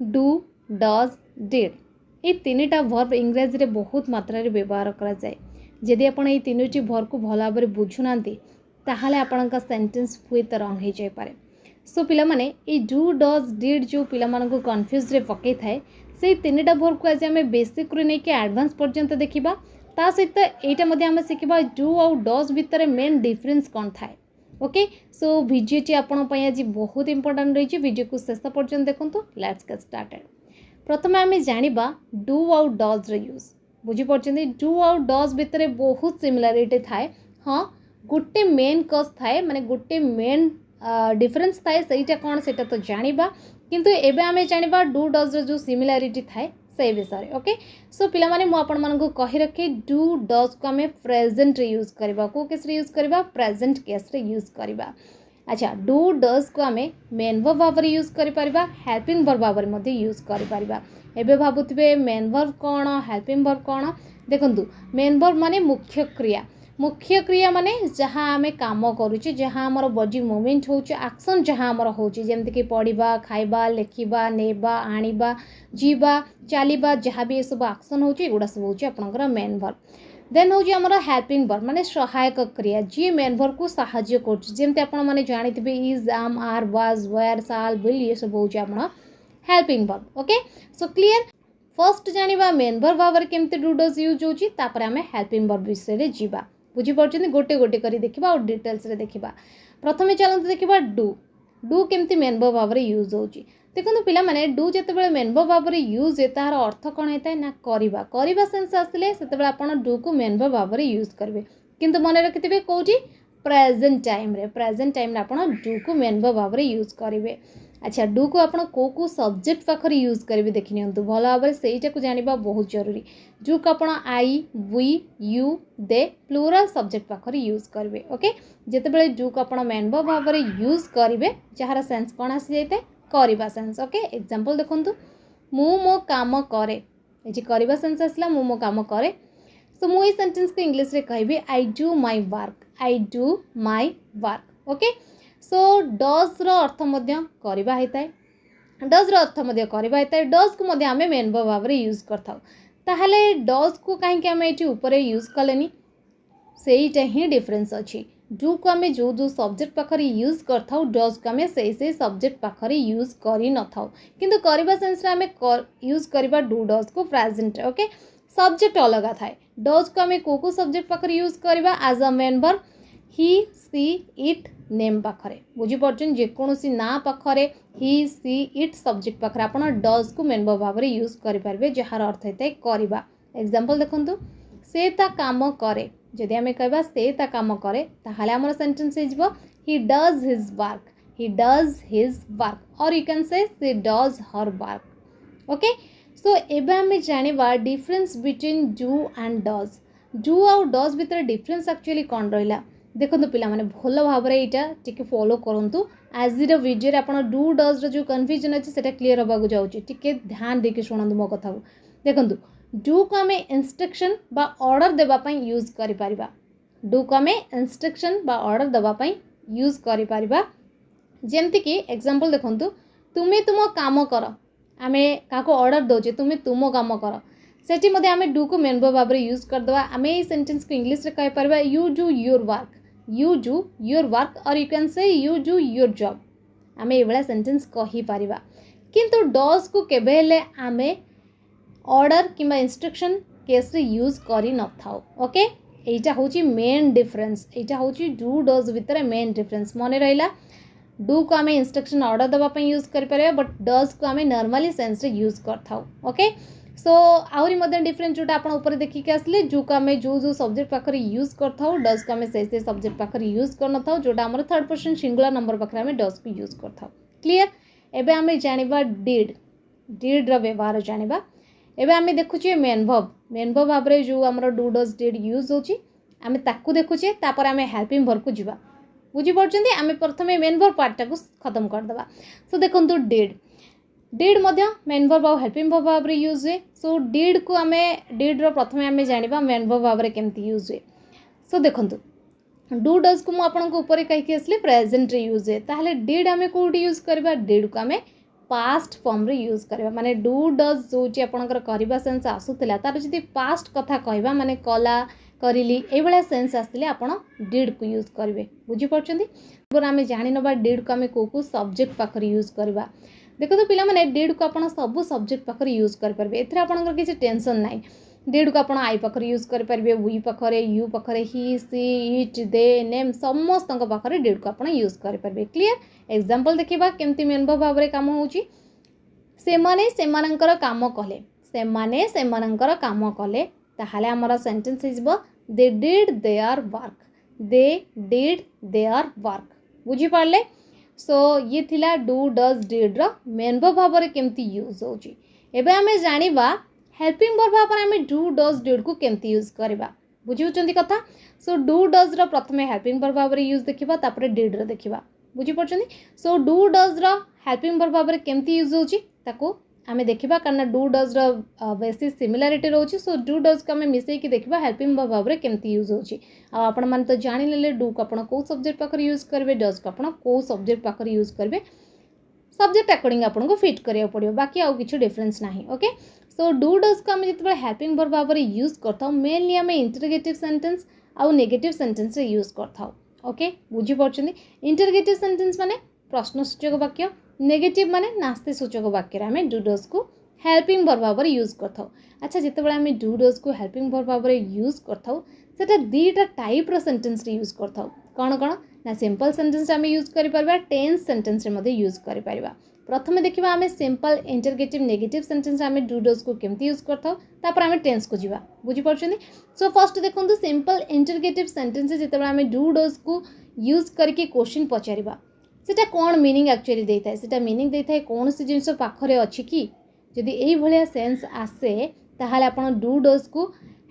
Do does did ये तीनटा verb इंग्रजी रे बहुत मात्रा रे व्यवहार करा जाए जदि आपण ये तीनोटी वर्ब को भल भाव बुझुना ताहले आपणका सेंटेंस हुए तो रंग हो जाए पारे। सो पिला माने ये डू डज डिड जो पिला मानक कन्फ्यूज रे पकई थाए से तीनटा वर्ब को आज आम बेसिक रू नहीं कि एडवांस पर्यंत देखा ता सहित यहाँ आम शिखा डू आउ डज भितर मेन डिफरेंस कौन थाए। ओके सो भिडियोटी आपण आज बहुत इंपोर्टेंट रही वीडियो को शेष पर्यंत देखो। Let's get started. प्रथम आम जाना डू आउ डज यूज बुझीपार डू आउ डज भितर बहुत सिमिलारिटी थाए। हाँ गोटे मेन कज थाए माने गोटे मेन डिफरेंस थाए सहीटा कौन से तो जानिबा किंतु एबे आमे जानिबा डू डज जो सिमिलारिटी थाए से विषय। ओके सो पिला माने मु आपण मानकु कहि रखे डू डज को आमे प्रेजेंट रे यूज करबा को केस रे यूज करबा प्रेजेंट केस रे यूज करबा। अच्छा डू डज को आमे मेन वर्ब भाव रे यूज करि परबा हेल्पिंग वर्ब भाव रे मध्ये यूज करि परबा। एबे भाबुथिबे मेन वर्ब कोन हेल्पिंग वर्ब कोन देखंतु मेन वर्ब माने मुख्य क्रिया माने जहाँ आम काम करुचे जहाँ आमर बॉडी मूवमेंट होचे एक्शन जहाँ आमर होचे जेमति कि पढ़िबा खाइबा लेखिबा नेबा आनिबा जीवा चलिबा जहाँ भी ये सब एक्शन होचे एगुड़ा सब होचे आपनकर मेन वर्ब। देन होची आमर हेल्पिंग वर्ब माने सहायक क्रिया जी मेन वर्ब को सहाय्य करछ जेमति आपण माने जानिथिबे is am are was were shall will ये सब होचे आपन helping verb. Okay so clear first जानिबा मेन वर्ब भाव केमति डू डज यूज होची तापर आमे हेल्पिंग वर्ब विषय रे जीवा बुझीपार गोटे गोटे कर देखा और डिटेल्स रे देखा। प्रथमे चलते देखा डू केमती मेन वर्ब भाव यूज होची देखो पिला माने डू जिते मेन वर्ब भाव यूज है तार अर्थ कौन होता है ना करवा सेंस आसले से आपन डू को मेन वर्ब भाव यूज करेंगे किंतु मन रखिथे कौटी प्रेजेंट टाइम रे आपन डू को मेन वर्ब भाव यूज करेंगे। अच्छा डू को आपन को सब्जेक्ट पाखर यूज करेंगे देखि नियंतु भल भाव सेटा को जानिबा बहुत जरूरी। डू को आपन I we you they plural subject पाखर यूज करेंगे। ओके जितेबाला डू को आपन मेन वर्ब भाव यूज करेंगे जार सेंस कौन आसी जाए करवा सेंस। ओके एग्जांपल देखंतु मु मो काम करे ये करवा सेंस आसला मु मो काम करे। सो मु सेंटेंस को इंग्लिश रे कहबी I do my work. Okay so does रो अर्थ मध्य करवा होता है डज रो अर्थ मध्य करवा होता है डज को मध्य आमे मेन वर्ब भाव यूज करथाउ ताहले डज को कहीं आमे एटी ऊपर यूज कलेनी सेईटा ही डिफरेंस अछि। डू को आमे जो सब्जेक्ट पाखर यूज करथाउ डज को आमे से सब्जेक्ट पाखर यूज करि नथाउ किंतु करवा सेंस रे आमे यूज करबा डू डज को प्रेजेंट। ओके सब्जेक्ट अलग थाए डज को आमे को सब्जेक्ट पाखर यूज करबा as a main verb he she it name पाखरे बुझीपार जेकोसी ना पाखरे ही सी इट सब्जेक्ट पाखरे आपन डज को मेन वर्ब भाव यूज करें जार अर्थ होता है करवा। एग्जांपल देखंतु से ता काम करे जदि आमे कहबा से ता काम करे ताहाले हमर सेंटेंस हो ही डज हिज वर्क और you can say does her work. Okay so एबे आमे जानिबा difference between do and does do आउ डज भितर डिफरेंस एक्चुअली कौन रहिला देखो पिला माने भल भाव यहाँ टिके फॉलो करंतु आज वीडियो रे आपण डू डज जो कन्फ्यूजन अच्छे से क्लीयर होगा जाऊँगी टिके ध्यान देके शुणु मो कथा को देखो डू को आम इंस्ट्रक्शन बा ऑर्डर देवाई यूज करें डू को आम इंस्ट्रक्शन बा ऑर्डर देवाई यूज करें जेमती कि एग्जांपल देखो तुम्हें तुम काम कर आम क्या ऑर्डर दौचे तुम्हें तुम काम कर सेठी मध्य आम डू को मेन वर्ब भाव यूज करदे आम ये सेंटेंस को इंग्लिश रे कहि परबा यू डू योर वर्क और यू कैन से यू डू योर जॉब आम ये सेंटेंस कहि परिबा किंतु डज को केबे हेले आमे ऑर्डर किंबा इंस्ट्रक्शन केस रे यूज करि न थाउ। ओके एटा होची मेन डिफरेंस एटा होची डू डज भितर मेन डिफरेंस मन रहिला डू को आम इंस्ट्रक्शन ऑर्डर देवा यूज करें बट डज को आम नॉर्मली सेंस रे यूज करथाउ। ओके सो आहरी मध्य डिफरेंस जोटा आपण ऊपर देखिक आसले जो को आम जो सब्जेक्ट पाखर यूज करथाउ डज को आम से सब्जेक्ट पाखर यूज करन थाउ जोटा हमर थर्ड पर्सन सिंगुलर नंबर पाखर आम डज को यूज करथाउ। क्लियर एबे आम जानिबा डिड रो व्यवहार जानिबा एबे आम देखुचे मेन वर्ब भाव रे जो हमर डू डज डिड यूज होची आम ताकू देखुचे तापर आम हेल्पिंग वर्ब को जिबा बुझीपार आम प्रथमे मेन वर्ब पार्टा को खत्म करदे। सो देखो डिड मेन वर्ब और हेल्पिंग वर्ब भाव यूज हुए। सो डिड को आम डिड रो प्रथमे आम जानिबा मेन वर्ब भाव केमती यूज हुए। सो देखो डू डज को मुझे ऊपर कहीं आसली प्रेजेंट रे यूज हुए ताहले डिड आम कौटी यूज करबा डिड को आम पास्ट फॉर्म रे यूज करबा माने डू डज जो जे आपनकर करबा सेंस आसुतला तार जदी पास्ट कथा कहबा माने कला करिली ए भला सेंस आसले आपण डिड को यूज करबे बुझी पड़छंती पर आमे जानि नबा डिड को आमे को सब्जेक्ट पाखर यूज करबा देखो तो पिला माने डिड को आपण सब सब्जेक्ट पाखर यूज कर परबे एथरा आपनकर किछि टेंशन नाही डिड को आपण आई पाखर यूज कर परबे वी पाखर यू पाखर he she it they name समस्त पाखर डिड को आपण यूज कर परबे क्लियर एग्जांपल देखिबा केमति मेन भाव रे काम होउची सेमाने सेमानंकर काम कले सेमाने सेमानंकर काम कले ताहाले हमर सेंटेंस हिजबो they did their work they did their work बुझी पारले सो ये थिला डू डज डिड रो मेन भाव रे केमति यूज होउची एबे हमें जानिबा हेल्पिंग वर्ब भाव आमे डू डज डिड को केमति यूज करबा बुझिउचंती कथा सो डू डज रो प्रथमे हेल्पिंग वर्ब भाव रे यूज देखिबा तापरे डिड रो देखिबा बुझी पड़छंती सो डू डज रो हेल्पिंग वर्ब भाव रे केमति यूज होउची ताको आमे देखिबा कारण डू डज रो बेसिस सिमिलरिटी रहउची सो डू डज को आमे मिसई की देखिबा हेल्पिंग वर्ब भाव रे केमति यूज होउची आ आपण मान तो जानि लेले डू को आपण को सब्जेक्ट पाकर यूज करबे डज को आपण को सब्जेक्ट पाकर यूज करबे सब्जेक्ट अकॉर्डिंग आपन को फिट करिया पड़ियो बाकी आउ किछु डिफरेंस नाही ओके सो डू डज को आमे जतबे हेल्पिंग वर्ब भाव रे यूज करथाउ मेनली आमे इंटरोगेटिव सेंटेंस आउ नेगेटिव सेंटेंस रे यूज करथाउ ओके बुझी पड़छनी इंटरोगेटिव सेंटेंस माने प्रश्नसूचक वाक्य नेगेटिव माने नास्ति सूचक वाक्य रे आमे डू डज को हेल्पिंग वर्ब भाव रे यूज करथाउ अच्छा जेतेबेले आमे डू डज को हेल्पिंग वर्ब भाव रे यूज करथाउ सेटा दीटा टाइप रो सेंटेंस रे यूज करथाउ कोन कोन ना सिंपल सेंटेंस आमे यूज करि परबा टेंस सेंटेंस रे मध्ये यूज करि परबा प्रथमे देखिबा आमे सिंपल इंटरोगेटिव नेगेटिव सेंटेंस आमे डू डज को केमति यूज करथाउ तापर आमे टेंस को जिबा बुझी पड़छनी सो फर्स्ट देखंतु सिंपल इंटरोगेटिव सेंटेंस जेतेबेले आमे डू डज को यूज करके क्वेश्चन पचारिबा सेटा कोन मीनिंग एक्चुअली देता है सेटा मीनिंग देता है कौन सी जिनस पाखरे अछि कि जदि एई भलिया सेंस आसे ताहाले आपण डू डज को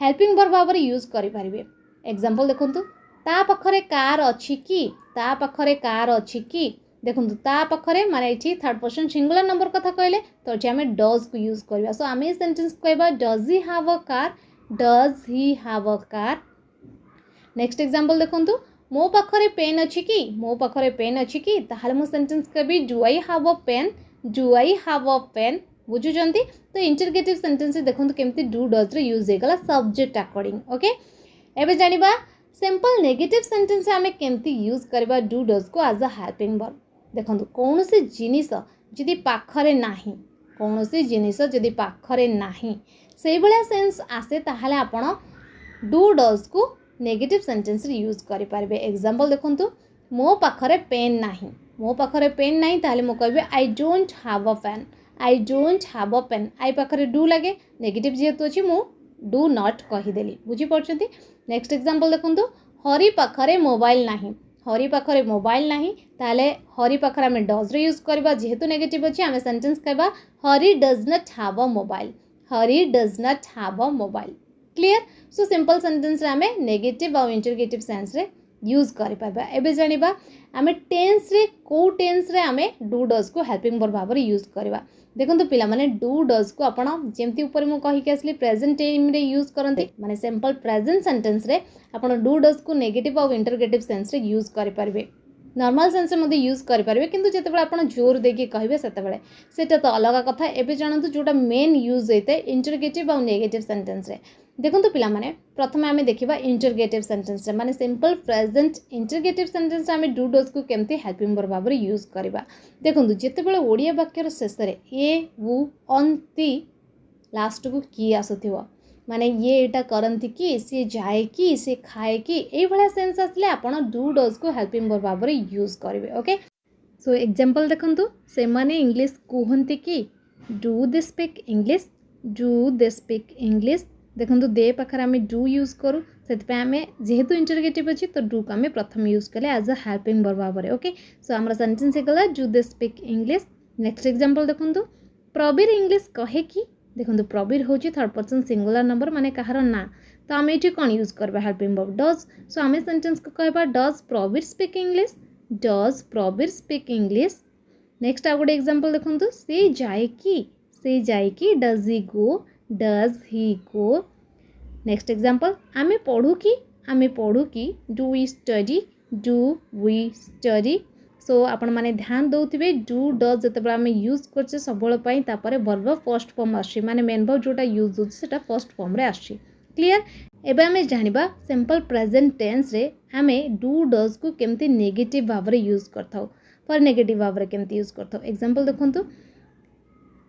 हेल्पिंग वर्ब भाव रे यूज करि परिबे एग्जांपल देखंतु ता पाखरे कार अछि कि ता पाखरे कार अछि कि देखंतु ता पाखरे माने एठी थर्ड पर्सन सिंगुलर नंबर कथा कहले तो एठी हमें डज को यूज करबा सो हमें सेंटेंस कहबा does he have a car does he have a car next example देखंतु मो पाखरे पेन अछि कि मो पाखरे पेन अछि कि ताहाले मो सेंटेंस कहबी do I have a pen do I have a pen बुझु जंती तो इंटरोगेटिव सेंटेंस देखंतु केमति डू डज रे यूज हे गला सब्जेक्ट अकॉर्डिंग ओके एबे जानिबा सिंपल नेगेटिव सेंटेंस हमें केमति यूज करबा डू डज को एज अ हेल्पिंग वर्ब देखंतु कौन से जिनिस जदि पाखरे नाही कौन से जिनिस जदि पाखरे नाही सेही भलिया सेंस आसे ताहाले आपण डू डज को नेगेटिव सेंटेंस रे यूज करि पारबे एग्जांपल देखंतु मो पाखरे पेन नाही मो पाखरे पेन नाही ताहाले मो कहबे I don't have a pen I don't have a pen I पाखरे डू लागे नेगेटिव जेतु अछि मो डू नॉट कहि देली बुझी पड़छंती नेक्स्ट एग्जांपल देखंतु हरि पाखरे मोबाइल नाही हरि पाखरे मोबाइल नाही ताले हरि पाखरे हम डज रे यूज करबा जेहेतु नेगेटिव अछि हम सेंटेंस कहबा Hari does not have a mobile Hari does not have a mobile clear so simple sentence रे हमें नेगेटिव और इंटरोगेटिव सेंस रे यूज करि पाबा एबे जानिबा हमें टेंस रे को टेंस रे हमें डू डज को हेल्पिंग वर्ब भाव रे यूज करबा देखंतु पिला माने डू डज को आपण जेमति ऊपर मु कहि के असली प्रेजेंट टाइम रे यूज करंती माने सिंपल प्रेजेंट सेंटेंस रे आपण डू डज को नेगेटिव और इंटरोगेटिव सेंस रे यूज करि परबे नॉर्मल सेंस मध्ये यूज करि परबे किंतु जेतेबेले आपण जोर देके कहबे सेतेबेले सेटा तो अलग कथा एबे जानंतु जोटा मेन यूज हेते इंटरोगेटिव और नेगेटिव सेंटेंस रे देखंतु पिला माने प्रथमे आमे देखिबा इंटरोगेटिव सेंटेंस रे माने सिंपल प्रेजेंट इंटरोगेटिव सेंटेंस आमे डू डज को केमति हेल्पिंग वर्ब भाव रे यूज करबा देखंतु जेतेबेले ओडिया वाक्यर शेष रे ए वु अंति लास्ट को की आसुथिबो माने ये एटा करंती कि से जाए कि से खाए कि एई भला सेंस आसले आपण डू डज को हेल्पिंग वर्ब भाव रे यूज करबे ओके सो एग्जांपल देखंतु से माने इंग्लिश कहंती कि do they speak English do they speak English देखंतु दे पाखर आमे डू यूज करू सेतपे आमे जेहेतु इंटरोगेटिव अछि तो डू को आमे प्रथम यूज कले एज अ हेल्पिंग वर्ब भाव रे ओके सो हमरा सेंटेंस हेगला do they speak English next example देखंतु प्रबीर इंग्लिश कहे कि देखंतु प्रबीर होची थर्ड पर्सन सिंगुलर नंबर माने कहार ना तो आमे एठी कोन यूज करबा हेल्पिंग वर्ब डज सो आमे सेंटेंस को कहबा does Prabir speak English does Prabir speak English next आ गुड एग्जांपल देखंतु से जाए कि does he go next example आमे पढ़ू कि डू वी स्टडी सो आपण माने ध्यान दउथिबे डू डज जतबेला आम यूज करछे सबुबेले पई तापर वर्ब फर्स्ट फॉर्म आछि माने मेन वर्ब जोटा यूज होछि सेटा फर्स्ट फॉर्म रे आछि क्लियर। एबे आमे जानिबा सिंपल प्रेजेंट टेंस रे आमे डू डज को केमती नेगेटिव भाव रे यूज करथाउ फॉर नेगेटिव भाव रे केमती यूज करथाउ एग्जांपल देखंतु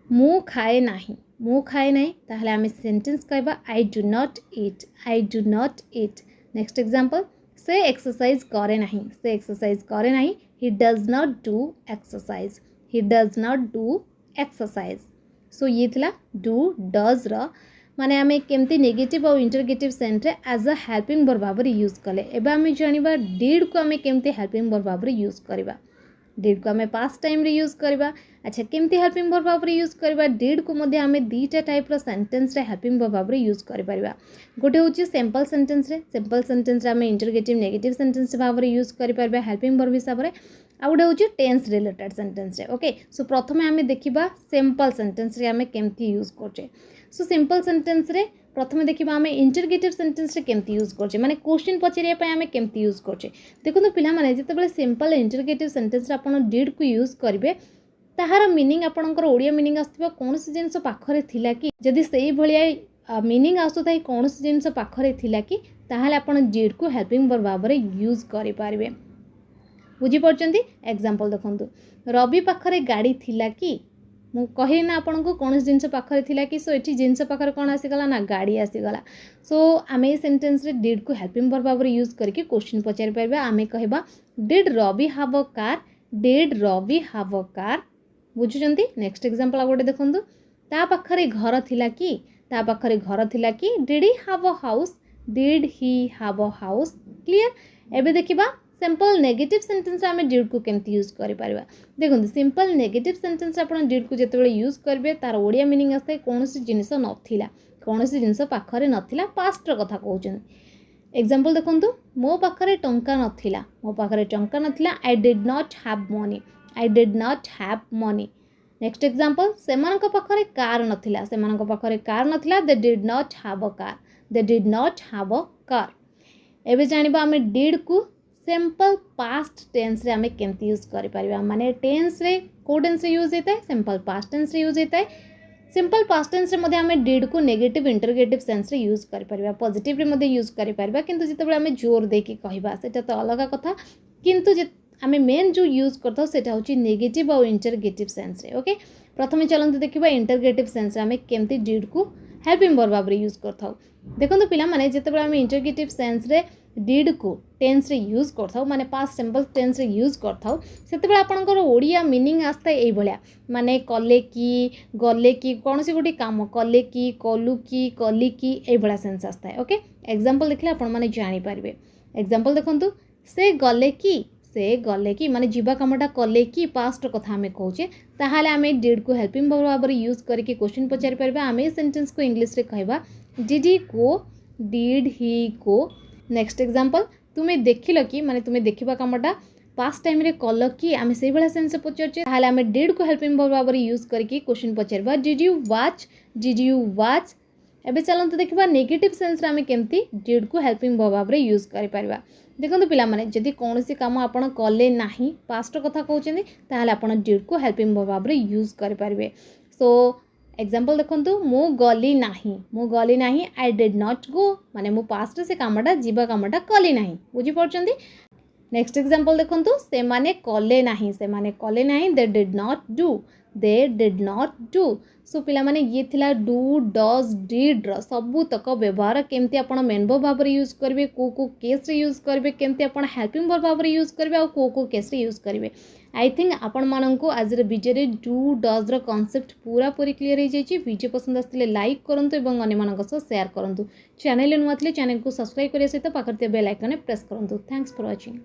मु खाए नाही ताहले आमे सेंटेंस कहबा I do not eat. Next example से एक्सरसाइज करे नाही he does not do exercise सो ये थिला डू डज रो माने आमे केमती नेगेटिव और इंटरगेटिव सेंस रे एज अ हेल्पिंग वर्ब भाव रे यूज कले। एबे आमे जानिबा डिड को आमे केमती हेल्पिंग वर्ब भाव रे यूज करबा डिड को आमे पास्ट टाइम रे यूज करबा। अच्छा केमती हेल्पिंग वर्ब भाव रे यूज करबा डिड को मध्ये आमे दीटा टाइप रो सेंटेंस रे हेल्पिंग वर्ब भाव रे यूज करि परिबा। गोटे होची सिंपल सेंटेंस रे आमे इंटरगेटिव नेगेटिव सेंटेंस भाव रे यूज करि परिबा हेल्पिंग वर्ब हिसाब रे। आ गोटे होची टेंस रिलेटेड सेंटेंस रे ओके। सो प्रथमे आमे देखिबा सिंपल सेंटेंस रे आमे केमती यूज करछे। सो सिंपल सेंटेंस रे प्रथमे देखिबा आमे इंटरगेटिव सेंटेंस रे केमती यूज करछे माने क्वेश्चन पचरिया पय आमे केमती यूज करछे। देखो पिला माने जतबेले सिंपल इंटरगेटिव सेंटेंस रे आपण डिड को यूज करिवे ताहार मीनिंग आपणकर ओडिया मीनिंग आसथिबा कोनोसी जिंस पाखरे थिला कि जदि सेही भलिया मीनिंग आसुथाय कोनोसी जिंस पाखरे थिला कि ताहाले आपण डिड को हेल्पिंग वर्ब भाव रे यूज करि पारिबे बुझी परचंती। एग्जांपल देखंतु रवि पाखरे गाड़ी थिला कि मु कहि ना आपन को कोनोसी जिंस पाखरे थिला कि सो एठी जिंस पाखरे कोन आसी गला ना गाड़ी आसी गला। सो आमे ए सेंटेंस रे डिड को हेल्पिंग वर्ब भाव रे यूज करके क्वेश्चन पचारि परबा। आमे कहबा did Ravi have a car बुझुचंती। नेक्स्ट एग्जांपल आ गोटे देखंतु ता पाखरे घर थिला कि did he have a house clear. एबे देखिबा सिंपल नेगेटिव सेंटेंस आमे डिड को केमती यूज करि परबा। देखंतु सिंपल नेगेटिव सेंटेंस आपण डिड को जेतेबेले यूज करबे तार ओडिया मीनिंग आसे कोनोसी जिंस नथिला कोनोसी जिंस पाखरे नथिला पास्ट रो कथा कहउचन। एग्जांपल देखंतु मो पाखरे टंका नथिला I did not have money. Next example सेमानक पाखरे कार नथिला they did not have a car. एबे जानिबा आमे डिड को सिंपल पास्ट टेंस रे आमे केमती यूज करि परिबा माने टेंस रे को टेंस रे यूज हेता है सिंपल पास्ट टेंस रे यूज हेता है। सिंपल पास्ट टेंस रे मध्ये आमे डिड को नेगेटिव इंटरगेटिव सेंस रे यूज करि परिबा पॉजिटिव रे मध्ये यूज करि परिबा किंतु जेतेबेले आमे जोर देकी कहिबा सेटा तो अलग कथा किंतु जे आमे मेन जो यूज करथौ सेटा होची नेगेटिव और इंटरगेटिव सेंस रे ओके। प्रथमे चलंतु देखिबा इंटरगेटिव सेंस रे आमे केमती डिड को हेल्पिंग वर्ब भाव रे यूज करथौ। देखंतु पिला माने जेतेबेले आमे इंटरगेटिव सेंस रे डिड को टेंस रे यूज करथौ माने पास्ट सिंपल टेंस रे यूज करथौ सेतेबेले आपनकर ओडिया मीनिंग आस्ता एई भलिया माने कले की गले की कोनोसी गोटी काम कले की कलु की कली की एई भलिया सेंस आस्ता है ओके। एग्जांपल देखले आपण माने जानि पारबे। एग्जांपल देखंतु से गले की माने जीवा कामटा कले की पास्ट कथा हमें कहूचे ताहाले आमे डिड को हेल्पिंग वर्ब भाव रे यूज करके क्वेश्चन पचारि परबा। आमे सेंटेंस को इंग्लिश रे कहबा did he go. Next example तुमे देखिल कि माने तुमे देखिबा कामटा पास्ट टाइम रे कल कि आमे सेही भला सेंस पचारचे ताहाले आमे डिड को हेल्पिंग वर्ब भाव रे यूज करके क्वेश्चन पचारबा डिड यू वॉच। एबे चलंतु देखिबा नेगेटिव सेंस रे आमे केमती डिड को हेल्पिंग वर्ब भाव रे यूज करि परबा। देखंतु पिला माने जदि कोनोसी काम आपण कले नाही पास्ट कथा कहउचेनी ताहाले आपण डिड को हेल्पिंग वर्ब भाव रे यूज करि परबे। सो एग्जांपल देखंतु मु गली नाही आई डिड नॉट गो माने मु पास्ट से कामटा जीवा कामटा कली नाही बुझी परचंदी। नेक्स्ट एग्जांपल देखंतु सेमाने कले नाही दे डिड नॉट डू। सो पिला माने ये थिला डू डज डिड रो सबु तक व्यवहार केमती आपण मेन वर्ब भाव रे यूज करबे को केस रे यूज करबे केमती आपण हेल्पिंग वर्ब भाव रे यूज करबे आ को केस रे यूज करबे। आई थिंक आपण माननको आज रे वीडियो रे डू डज रो कांसेप्ट पूरा पूरी क्लियर हो जाई। वीडियो पसंद आस्तिले लाइक करंतु एवं अन्य मानक सह शेयर करंतु। चैनल नुआ थिले चैनल को सब्सक्राइब करिया सहित पाखर ते बेल आइकन प्रेस करंतु। Thanks for watching.